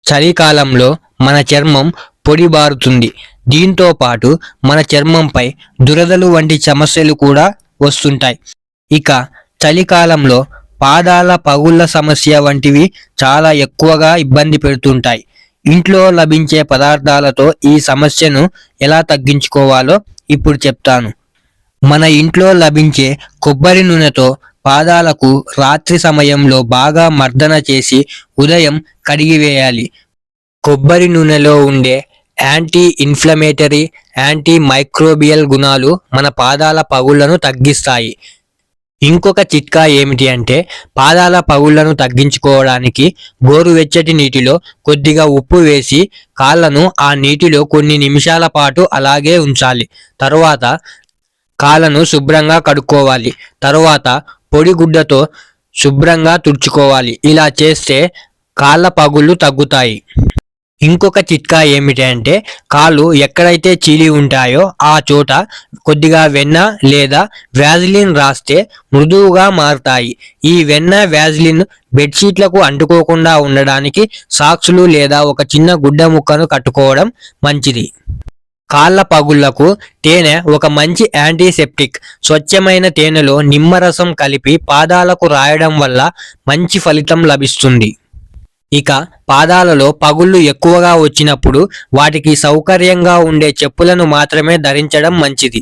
చలికాలంలో మన చర్మం పొడిబారుతుంది. దీంతో పాటు మన చర్మంపై దురదలు వంటి సమస్యలు కూడా వస్తుంటాయి. ఇక చలికాలంలో పాదాల పగుళ్ళ సమస్య వంటివి చాలా ఎక్కువగా ఇబ్బంది పెడుతుంటాయి. ఇంట్లో లభించే పదార్థాలతో ఈ సమస్యను ఎలా తగ్గించుకోవాలో ఇప్పుడు చెప్తాను. మన ఇంట్లో లభించే కొబ్బరి నూనెతో పాదాలకు రాత్రి సమయంలో బాగా మర్దన చేసి ఉదయం కడిగివేయాలి. కొబ్బరి నూనెలో ఉండే యాంటీ ఇన్ఫ్లమేటరీ, యాంటీ మైక్రోబియల్ గుణాలు మన పాదాల పగుళ్లను తగ్గిస్తాయి. ఇంకొక చిట్కా ఏమిటి అంటే, పాదాల పగుళ్లను తగ్గించుకోవడానికి గోరువెచ్చటి నీటిలో కొద్దిగా ఉప్పు వేసి కాళ్ళను ఆ నీటిలో కొన్ని నిమిషాల పాటు అలాగే ఉంచాలి. తరువాత కాళ్ళను శుభ్రంగా కడుక్కోవాలి. తరువాత పొడి గుడ్డతో శుభ్రంగా తుడుచుకోవాలి. ఇలా చేస్తే కాళ్ళ పగుళ్ళు తగ్గుతాయి. ఇంకొక చిట్కా ఏమిటి అంటే, కాళ్ళు ఎక్కడైతే చీలి ఉంటాయో ఆ చోట కొద్దిగా వెన్న లేదా వ్యాజిలిన్ రాస్తే మృదువుగా మారుతాయి. ఈ వెన్న, వ్యాజిలిన్ బెడ్షీట్లకు అంటుకోకుండా ఉండడానికి సాక్సులు లేదా ఒక చిన్న గుడ్డ ముక్కను కట్టుకోవడం మంచిది. కాళ్ళ పగుళ్లకు తేనె ఒక మంచి యాంటీసెప్టిక్. స్వచ్ఛమైన తేనెలో నిమ్మరసం కలిపి పాదాలకు రాయడం వల్ల మంచి ఫలితం లభిస్తుంది. ఇక పాదాలలో పగుళ్ళు ఎక్కువగా వచ్చినప్పుడు వాటికి సౌకర్యంగా ఉండే చెప్పులను మాత్రమే ధరించడం మంచిది.